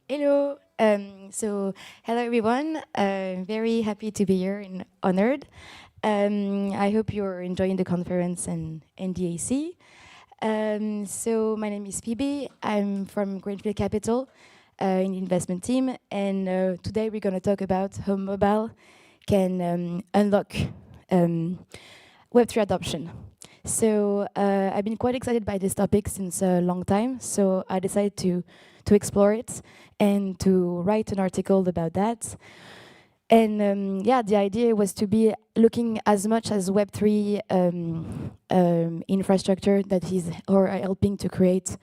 Hello. Hello everyone. Very happy to be here and honored. I hope you're enjoying the conference and NDAC. My name is Phoebe. I'm from Greenfield Capital in the investment team, and today we're going to talk about how mobile can unlock Web3 adoption. I've been quite excited by this topic since a long time, so I decided to explore it and to write an article about that. And the idea was to be looking as much as Web3 infrastructure that is or helping to create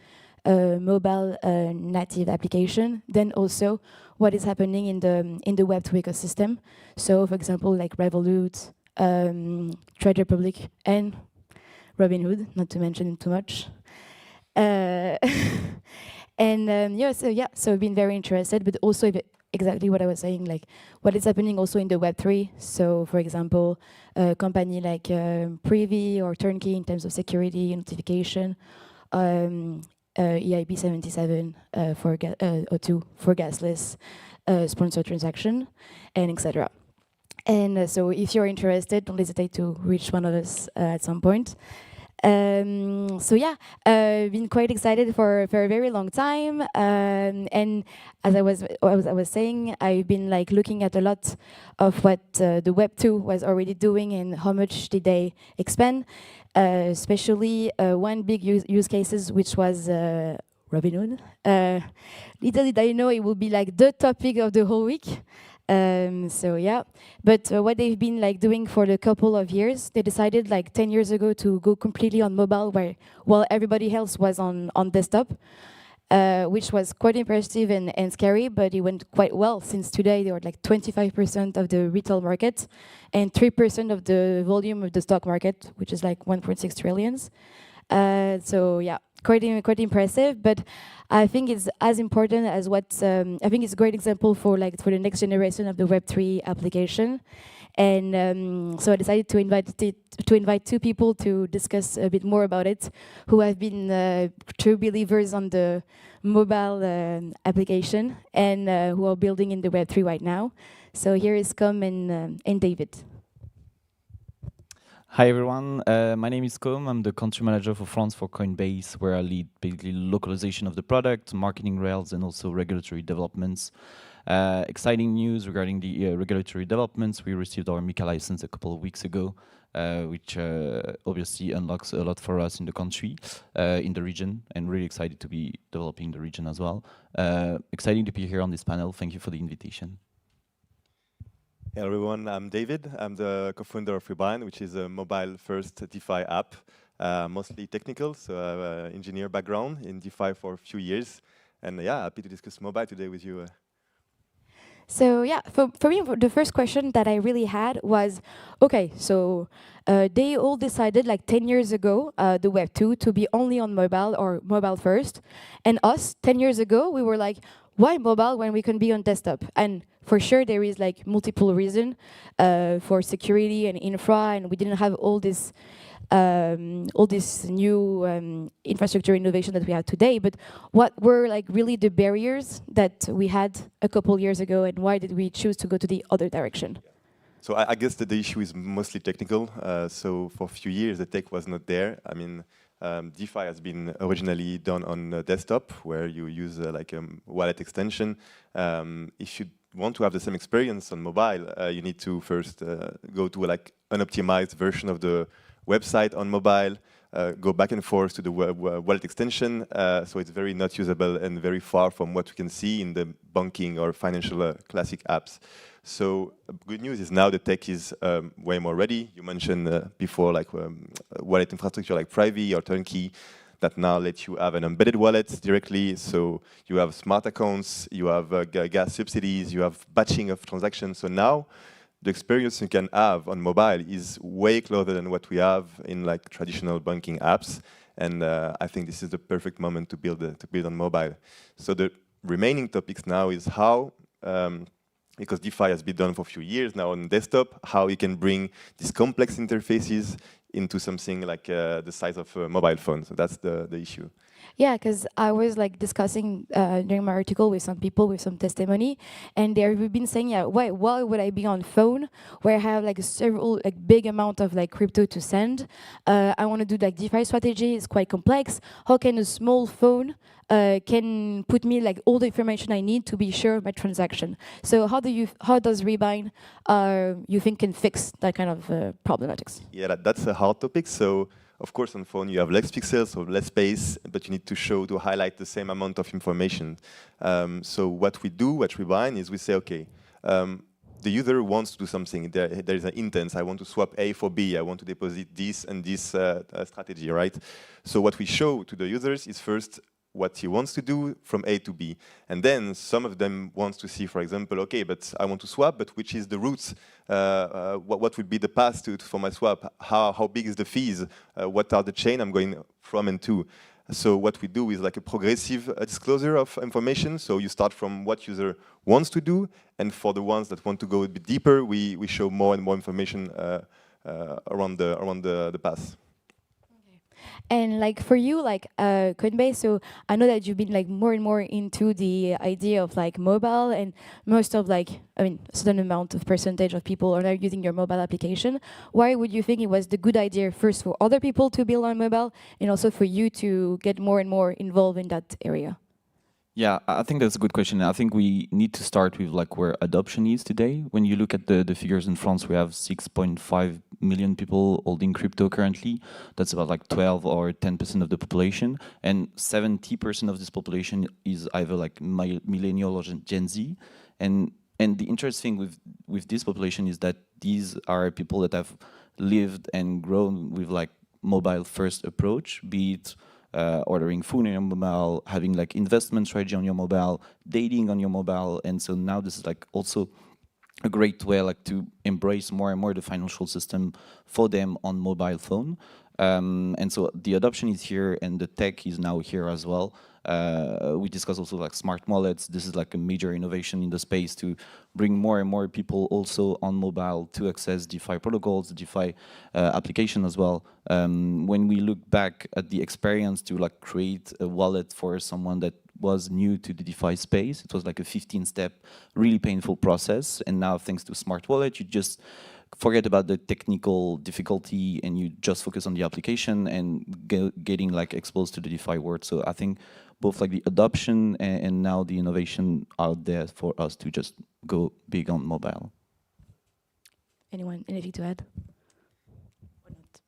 a mobile native application, then also what is happening in the Web2 ecosystem. So, for example, like Revolut, Trade Republic, and Robinhood, not to mention too much. So I've been very interested, but also exactly what I was saying, like what is happening also in the Web3. So, for example, a company like Privy or Turnkey in terms of security, notification, EIP 77 for O2 for gasless sponsor transaction, and etc. And so if you're interested, don't hesitate to reach one of us at some point. I've been quite excited for a very long time, and as I was saying, I've been like looking at a lot of what the Web2 was already doing and how much did they expand, especially one big use cases, which was Robinhood. Little did I know it would be like the topic of the whole week. But what they've been like doing for a couple of years, they decided like 10 years ago to go completely on mobile, while everybody else was on desktop, which was quite impressive and scary, but it went quite well since today they were like 25% of the retail market and 3% of the volume of the stock market, which is like 1.6 trillions. Quite impressive, but I think it's as important as what I think it's a great example for the next generation of the Web3 application. And so I decided to invite two people to discuss a bit more about it, who have been true believers on the mobile application and who are building in the Web3 right now. So here is Com and David. Hi everyone, my name is Com. I'm the country manager for France for Coinbase, where I lead basically localization of the product, marketing rails, and also regulatory developments. Exciting news regarding the regulatory developments. We received our MiCA license a couple of weeks ago, which obviously unlocks a lot for us in the country, in the region, and really excited to be developing the region as well. Exciting to be here on this panel. Thank you for the invitation. Hello everyone, I'm David. I'm the co-founder of Rebind, which is a mobile-first DeFi app, mostly technical, so I have an engineer background in DeFi for a few years. And happy to discuss mobile today with you. So for me, the first question that I really had was, okay, so they all decided like 10 years ago, the Web2 to be only on mobile or mobile first. And us, 10 years ago, we were like, why mobile when we can be on desktop? And for sure, there is like multiple reasons for security and infra, and we didn't have all this new infrastructure innovation that we have today. But what were like really the barriers that we had a couple years ago, and why did we choose to go to the other direction? So I guess that the issue is mostly technical. So for a few years, the tech was not there. I mean, DeFi has been originally done on desktop, where you use like a wallet extension. If you want to have the same experience on mobile, you need to first go to like an optimized version of the website on mobile, go back and forth to the wallet extension. So it's very not usable and very far from what we can see in the banking or financial classic apps. So good news is now the tech is way more ready. You mentioned before like wallet infrastructure like Privy or Turnkey that now let you have an embedded wallet directly. So you have smart accounts, you have gas subsidies, you have batching of transactions. So now the experience you can have on mobile is way closer than what we have in like traditional banking apps. And I think this is the perfect moment to build on mobile. So the remaining topics now is how, because DeFi has been done for a few years now on desktop, how you can bring these complex interfaces into something like the size of a mobile phone. So that's the issue. Yeah, because I was like discussing during my article with some people with some testimony, and they've been saying, yeah, why would I be on phone where I have like several like big amount of like crypto to send? I want to do like DeFi strategy. It's quite complex. How can a small phone can put me like all the information I need to be sure of my transaction? So how does Rebind you think can fix that kind of problematics? Yeah, that's a hard topic. So of course, on phone you have less pixels, so less space, but you need to highlight the same amount of information. So what we do at Rebind is we say, okay, the user wants to do something. There is an intent. I want to swap A for B. I want to deposit this and this strategy, right? So what we show to the users is first what he wants to do from A to B. And then some of them wants to see, for example, okay, but I want to swap, but which is the route? What would be the path for my swap? How big is the fees? What are the chain I'm going from and to? So what we do is like a progressive disclosure of information. So you start from what user wants to do, and for the ones that want to go a bit deeper, we show more and more information around the path. And like for you, like Coinbase, so I know that you've been like more and more into the idea of like mobile, and most of like, I mean, a certain amount of percentage of people are now using your mobile application. Why would you think it was the good idea first for other people to build on mobile, and also for you to get more and more involved in that area? Yeah, I think that's a good question. I think we need to start with like where adoption is today. When you look at the figures in France, we have 6.5 million people holding crypto currently. That's about like 12 or 10% of the population. And 70% of this population is either like millennial or Gen Z. And the interesting with this population is that these are people that have lived and grown with like mobile first approach, be it ordering food on your mobile, having like investment strategy on your mobile, dating on your mobile. And so now this is like also a great way like to embrace more and more the financial system for them on mobile phone. And so the adoption is here and the tech is now here as well. We discussed also like smart wallets. This is like a major innovation in the space to bring more and more people also on mobile to access DeFi protocols, DeFi application as well. When we look back at the experience to like create a wallet for someone that was new to the DeFi space, it was like a 15-step, really painful process. And now thanks to smart wallet, you just forget about the technical difficulty and you just focus on the application and getting like exposed to the DeFi world. So I think both like the adoption and now the innovation out there for us to just go big on mobile. Anyone, anything to add?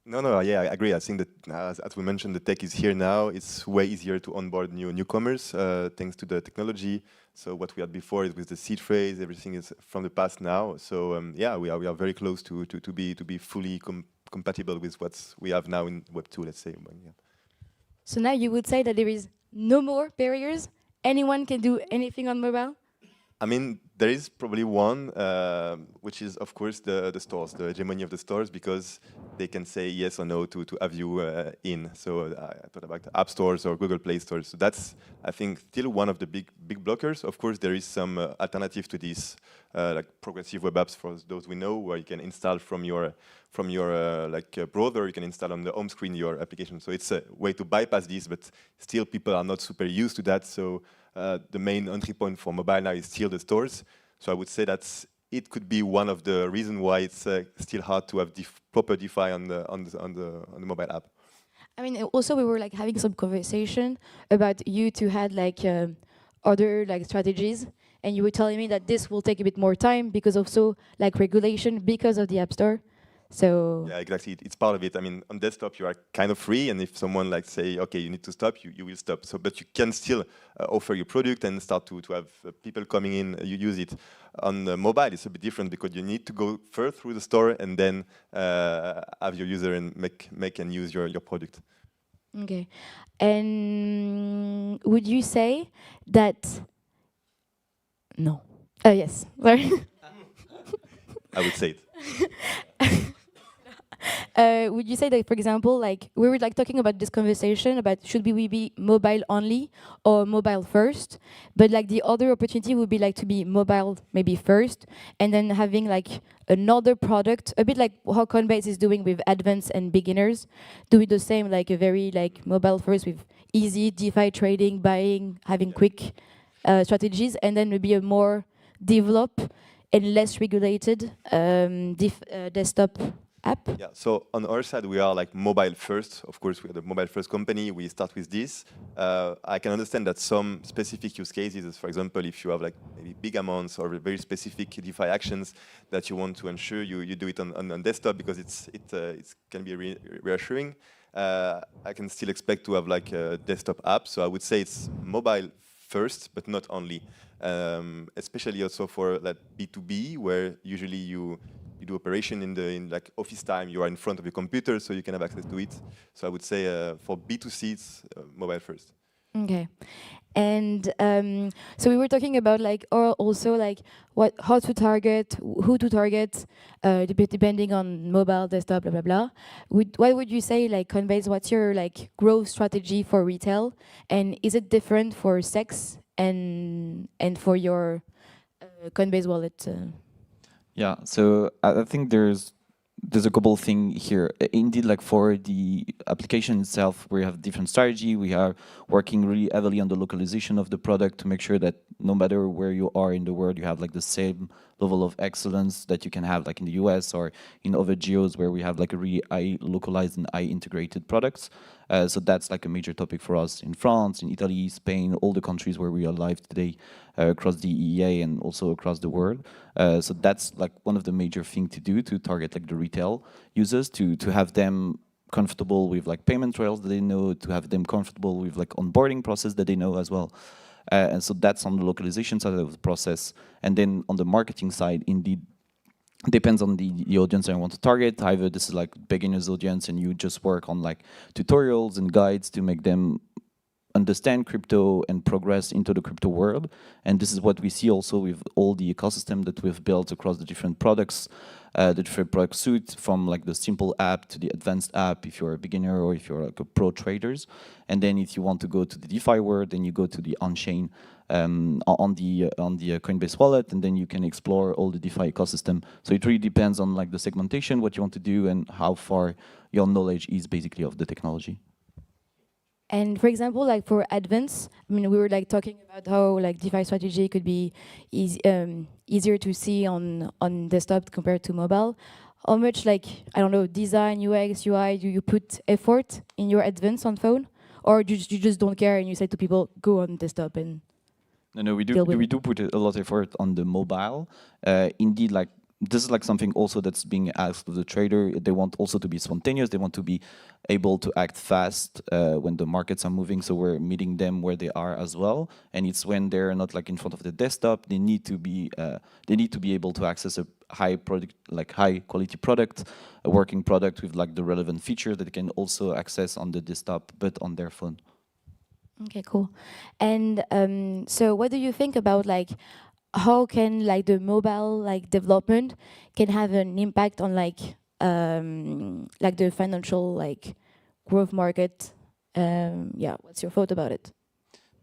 No, yeah, I agree. I think that, as we mentioned, the tech is here now. It's way easier to onboard newcomers thanks to the technology. So what we had before is with the seed phrase, everything is from the past now. So yeah, we are very close to be fully compatible with what we have now in Web 2, let's say. But, yeah. So now you would say that there is no more barriers? Anyone can do anything on mobile? I mean, there is probably one, which is, of course, the stores, the hegemony of the stores, because they can say yes or no to have you in. So I thought about the App Stores or Google Play Stores. So that's, I think, still one of the big blockers. Of course, there is some alternative to this, like progressive web apps for those we know, where you can install from your browser. You can install on the home screen your application. So it's a way to bypass this, but still people are not super used to that. So the main entry point for mobile now is still the stores. So I would say that it could be one of the reasons why it's still hard to have proper DeFi on the mobile app. I mean, also we were like having some conversation about you two had like other like strategies, and you were telling me that this will take a bit more time because also like regulation because of the App Store. So yeah, exactly. It's part of it. I mean, on desktop you are kind of free, and if someone like say, okay, you need to stop, you will stop. So, but you can still offer your product and start to have people coming in. You use it. On the mobile, it's a bit different because you need to go first through the store and then have your user and make and use your product. okay, and would you say that? No. Yes. Sorry. I would say it. Would you say that, for example, like we were like talking about this conversation about should we be mobile only or mobile first, but like the other opportunity would be like to be mobile maybe first, and then having like another product, a bit like how Coinbase is doing with advanced and beginners, doing the same, like a very like mobile first with easy DeFi trading, buying, having quick strategies, and then maybe a more developed and less regulated desktop app. Yeah, so on our side, we are like mobile first. Of course, we are the mobile first company. We start with this. I can understand that some specific use cases, is, for example, if you have like maybe big amounts or very specific DeFi actions that you want to ensure you do it on desktop because it can be reassuring. I can still expect to have like a desktop app. So I would say it's mobile first, but not only. Especially also for like B2B, where usually you do operation in like office time, you are in front of your computer, so you can have access to it. So I would say for B2C, it's mobile first. Okay. And so we were talking about like, or also like how to target, who to target, depending on mobile, desktop, blah blah blah. What would you say, like Coinbase? What's your like growth strategy for retail, and is it different for sex and for your Coinbase wallet? Yeah, so I think there's a couple thing here. Indeed, like for the application itself, we have different strategy. We are working really heavily on the localization of the product to make sure that no matter where you are in the world, you have like the same level of excellence that you can have like in the US or in other geos where we have like a really high localized and high integrated products. So that's like a major topic for us in France, in Italy, Spain, all the countries where we are live today across the EEA and also across the world. So that's like one of the major things to do to target like the retail users, to have them comfortable with like payment rails that they know, to have them comfortable with like onboarding process that they know as well. And so that's on the localization side of the process. And then on the marketing side, indeed, depends on the audience I want to target. Either this is like beginners audience and you just work on like tutorials and guides to make them understand crypto and progress into the crypto world. And this is what we see also with all the ecosystem that we've built across the different products, the different product suite, from like the simple app to the advanced app if you're a beginner or if you're like a pro traders. And then if you want to go to the DeFi world, then you go to the on-chain on the Coinbase wallet, and then you can explore all the DeFi ecosystem. So it really depends on like the segmentation, what you want to do, and how far your knowledge is basically of the technology. And for example, like for advance, I mean, we were like talking about how like DeFi strategy could be easier to see on desktop compared to mobile. How much like, I don't know, design, UX, UI, do you put effort in your advance on phone? Or you just don't care and you say to people, go on desktop and No, we do put a lot of effort on the mobile. Indeed, like this is like something also that's being asked of the trader. They want also to be spontaneous. They want to be able to act fast when the markets are moving. So we're meeting them where they are as well. And it's when they're not like in front of the desktop, they need to be able to access a high product, like high quality product, a working product with like the relevant features that they can also access on the desktop, but on their phone. Okay, cool. And so what do you think about like how can like the mobile like development can have an impact on like the financial like growth market? Yeah, what's your thought about it?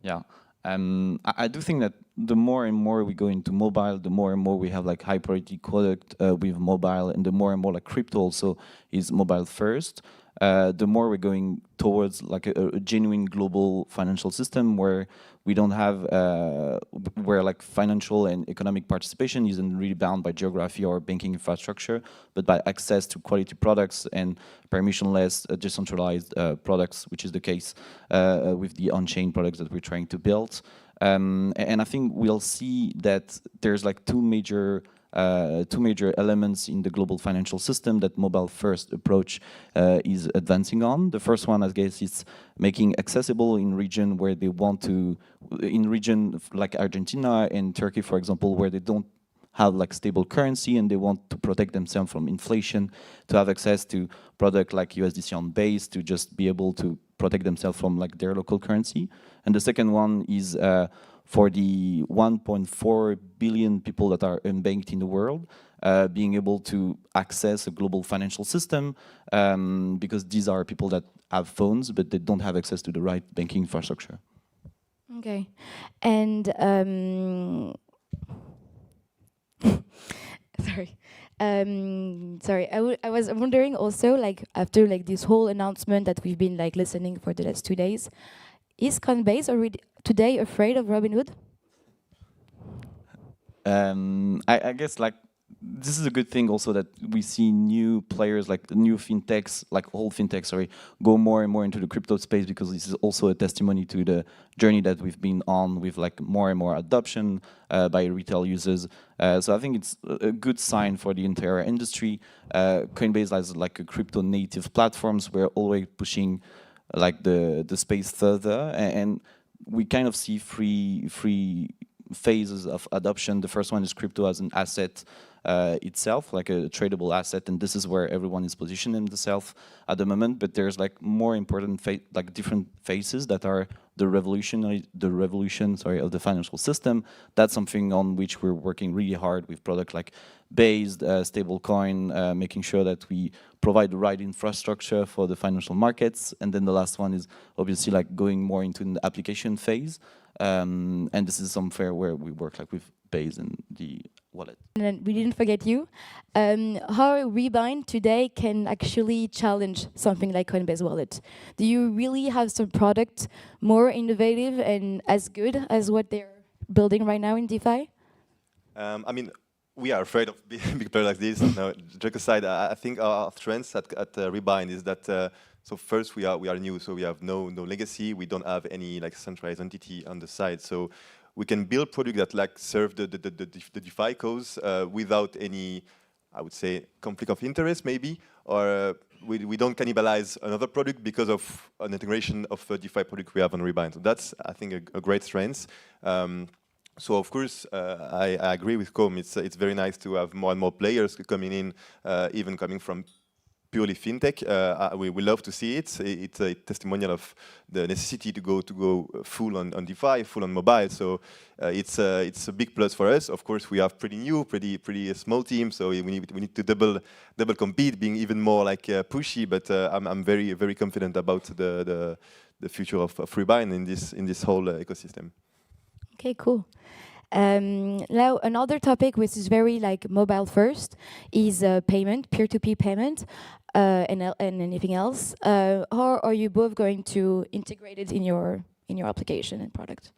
Yeah, I do think that the more and more we go into mobile, the more and more we have like high priority product with mobile, and the more and more like crypto also is mobile first. The more we're going towards like a genuine global financial system where we don't have where like financial and economic participation isn't really bound by geography or banking infrastructure, but by access to quality products and permissionless decentralized products, which is the case with the on-chain products that we're trying to build. And I think we'll see that there's like two major elements in the global financial system that mobile first approach is advancing on. The first one, I guess, is making accessible in region where they want to, in region like Argentina and Turkey, for example, where they don't have like stable currency and they want to protect themselves from inflation, to have access to product like USDC on Base, to just be able to protect themselves from like their local currency. And the second one is for the 1.4 billion people that are unbanked in the world, being able to access a global financial system, because these are people that have phones, but they don't have access to the right banking infrastructure. Okay, and sorry. I was wondering also, like, after like this whole announcement that we've been like listening for the last 2 days, is Coinbase already today afraid of Robinhood? I guess like this is a good thing also that we see new players like the new fintechs, like whole fintechs, sorry, go more and more into the crypto space, because this is also a testimony to the journey that we've been on with like more and more adoption by retail users. So I think it's a good sign for the entire industry. Coinbase has like a crypto native platforms. We're always pushing like the space further, and we kind of see three phases of adoption. The first one is crypto as an asset itself, like a tradable asset, and this is where everyone is positioning themselves at the moment. But there's like more important, like different phases that are the revolution of the financial system. That's something on which we're working really hard with product like Based, stablecoin, making sure that we provide the right infrastructure for the financial markets. And then the last one is obviously like going more into the application phase. And this is somewhere where we work like with Base and the wallet. And then we didn't forget you. How Rebind today can actually challenge something like Coinbase Wallet? Do you really have some product more innovative and as good as what they're building right now in DeFi? I mean, we are afraid of big players like this. No, joke aside, I think our strengths at Rebind is that so first we are new, so we have no legacy. We don't have any like centralized entity on the side, so we can build product that like serve the DeFi cause without any, I would say, conflict of interest maybe, or we don't cannibalize another product because of an integration of a DeFi product we have on Rebind. So that's, I think, a great strength. So of course, I agree with Com. It's very nice to have more and more players coming in, even coming from purely fintech. We love to see it. It's a testimonial of the necessity to go full on DeFi, full on mobile. So it's a big plus for us. Of course, we have pretty small team, so we need to double compete, being even more like pushy. But I'm very confident about the future of Rebind in this whole ecosystem. Okay, cool. Now another topic which is very like mobile first is payment, peer-to-peer payment, and anything else. How are you both going to integrate it in your application and product?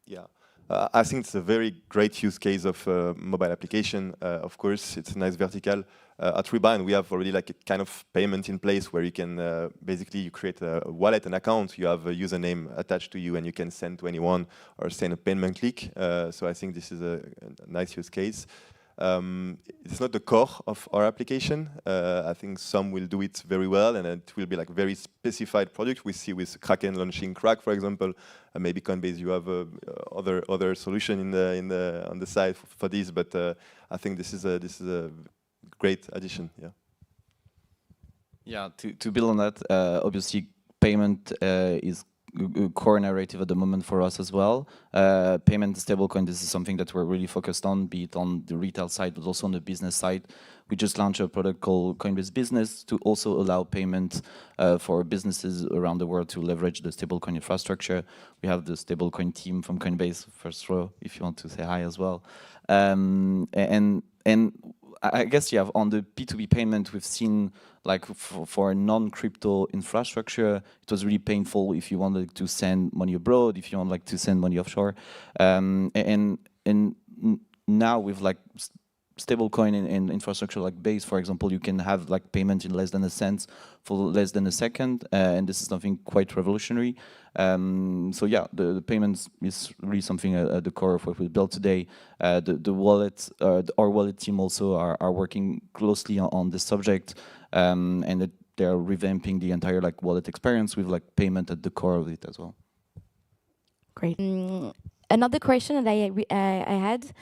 Yeah. I think it's a very great use case of mobile application. Of course, it's a nice vertical. At Rebind, we have already like a kind of payment in place where you can basically you create a wallet, an account, you have a username attached to you, and you can send to anyone or send a payment link. So I think this is a nice use case. It's not the core of our application. I think some will do it very well, and it will be like very specified product. We see with Kraken launching Crack, for example. Maybe Coinbase, you have other solution on the side for this, but I think this is a great addition. Yeah. Yeah. To build on that, obviously, payment is a core narrative at the moment for us as well. Payment stablecoin, this is something that we're really focused on, be it on the retail side, but also on the business side. We just launched a product called Coinbase Business to also allow payment for businesses around the world to leverage the stablecoin infrastructure. We have the stablecoin team from Coinbase, first row, if you want to say hi as well. And I guess, yeah, on the P2P payment, we've seen like for non-crypto infrastructure, it was really painful if you wanted to send money abroad, if you want like to send money offshore. And now with like stablecoin and infrastructure like Base, for example, you can have like payment in less than a cent for less than a second, and this is something quite revolutionary. So yeah, the payments is really something at the core of what we built today. The wallet, our wallet team also are working closely on this subject, and they're revamping the entire like wallet experience with like payment at the core of it as well. Great. another question that I had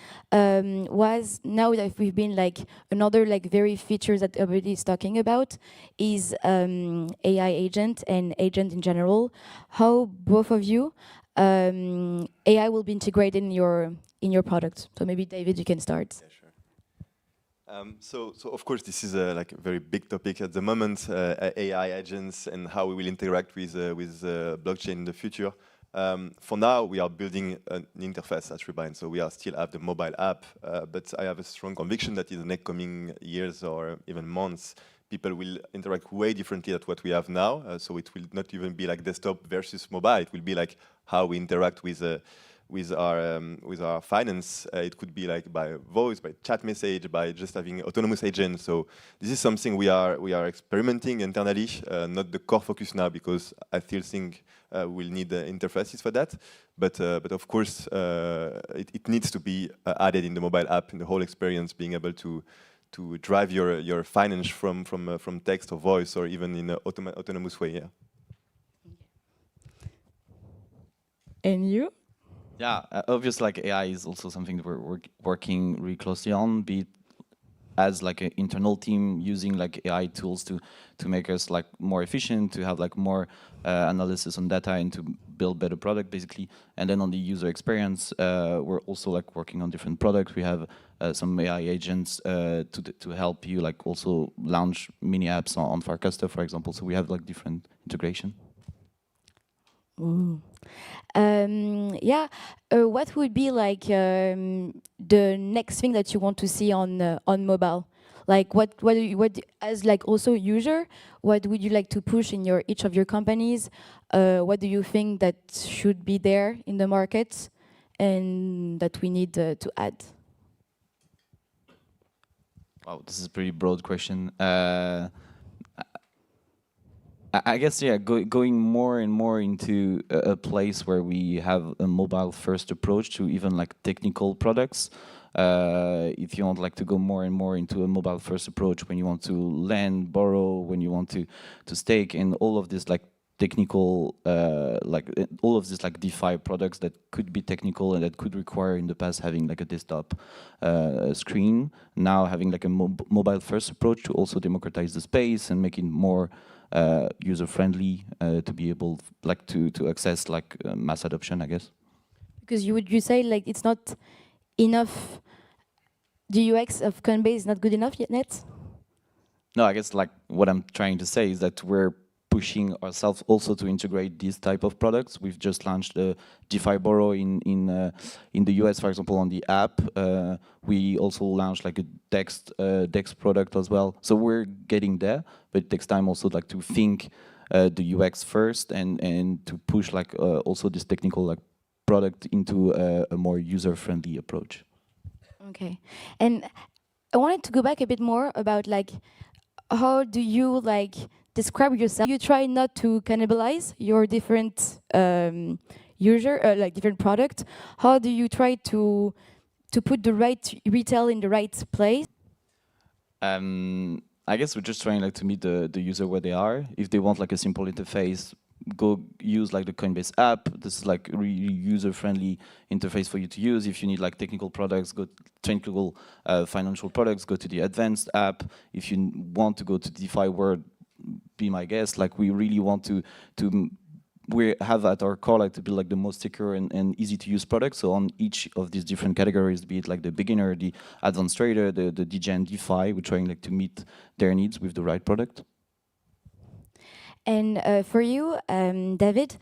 was, now that we've been like another like very features that everybody is talking about is AI agent and agent in general. How both of you AI will be integrated in your product. So maybe David, you can start. Yeah, sure. So of course, this is like a very big topic at the moment, AI agents and how we will interact with blockchain in the future. For now, we are building an interface at Rebind, so we are still have the mobile app, but I have a strong conviction that in the next coming years or even months, people will interact way differently than what we have now. So it will not even be like desktop versus mobile. It will be like how we interact with our finance. It could be like by voice, by chat message, by just having autonomous agents. So this is something we are experimenting internally, not the core focus now, because I still think we'll need interfaces for that. But of course, it needs to be added in the mobile app, in the whole experience, being able to drive your finance from text or voice, or even in an autonomous way. Yeah. And you? Yeah, obviously, like AI is also something that we're working really closely on, be it as like an internal team using like AI tools to make us like more efficient, to have like more analysis on data and to build better product basically. And then on the user experience, we're also like working on different products. We have some AI agents to help you like also launch mini apps on Farcaster, for example. So we have like different integration. Ooh. Yeah, what would be like the next thing that you want to see on mobile? Like what as like also user, what would you like to push in each of your companies? What do you think that should be there in the market and that we need to add? Wow, this is a pretty broad question. I guess, yeah, going more and more into a place where we have a mobile-first approach to even like technical products. If you want like to go more and more into a mobile-first approach, when you want to lend, borrow, when you want to stake, and all of this like technical, all of these like DeFi products that could be technical and that could require in the past having like a desktop screen. Now having like a mobile-first approach to also democratize the space and make it more user-friendly to be able like to access like mass adoption, I guess. Because you say like it's not enough. The UX of Coinbase is not good enough yet. No, I guess like what I'm trying to say is that we're pushing ourselves also to integrate these type of products. We've just launched a DeFi Borrow in the US, for example, on the app. We also launched like a DEX product as well. So we're getting there, but it takes time also like to think the UX first and to push like also this technical like product into a more user-friendly approach. Okay, and I wanted to go back a bit more about like how do you like describe yourself? You try not to cannibalize your different like different product. How do you try to put the right retail in the right place? I guess we're just trying like to meet the user where they are. If they want like a simple interface, go use like the Coinbase app. This is like really user-friendly interface for you to use. If you need like technical products, go technical financial products, go to the advanced app. If you want to go to DeFi world, be my guest. Like we really want to we have at our core like to build like the most secure and easy to use products. So on each of these different categories, be it like the beginner, the advanced trader, the DGen, DeFi, we're trying like to meet their needs with the right product. And for you, David,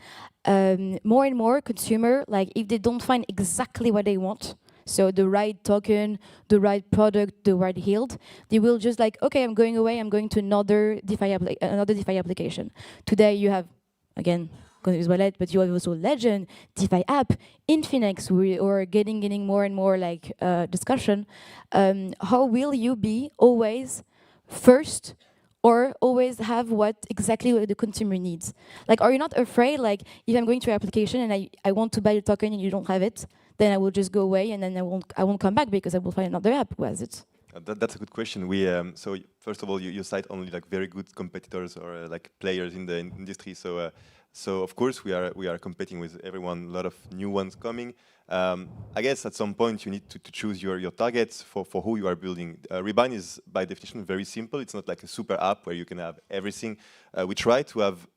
more and more consumer, like if they don't find exactly what they want, so the right token, the right product, the right yield, they will just like, okay, I'm going away, I'm going to another DeFi application. Today you have, again, Coinbase Wallet, but you have also Legend, DeFi app, Infinex, we are getting more and more like discussion. How will you be always first or always have what the consumer needs? Like, are you not afraid, like, if I'm going to your application and I want to buy a token and you don't have it, then I will just go away and then I won't come back because I will find another app who has it? That's a good question. We so first of all, you cite only like very good competitors or like players in the industry. So So of course we are competing with everyone, a lot of new ones coming. I guess at some point you need to choose your targets for who you are building. Rebind is by definition very simple. It's not like a super app where you can have everything. We try to have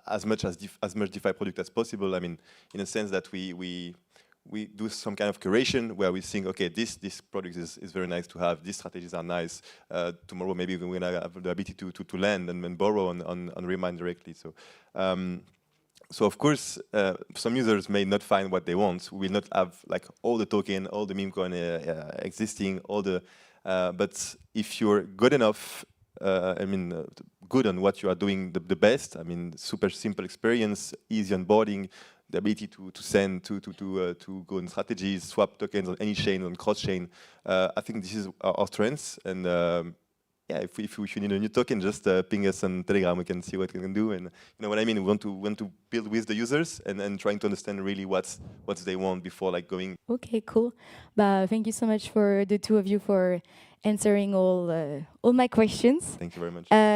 as much DeFi product as possible. I mean, in a sense that we do some kind of curation where we think, okay, this product is very nice to have. These strategies are nice. Tomorrow maybe we're gonna have the ability to lend and borrow on Rebind directly. So of course, some users may not find what they want. We will not have like all the token, all the meme coin existing, but if you're good enough, good on what you are doing the best. I mean, super simple experience, easy onboarding, the ability to send, to go on strategies, swap tokens on any chain, on cross chain. I think this is our strengths. And yeah, if you need a new token, just ping us on Telegram. We can see what we can do. And you know what I mean. We want to build with the users and trying to understand really what they want before like going. Okay, cool. Thank you so much for the two of you for answering all my questions. Thank you very much.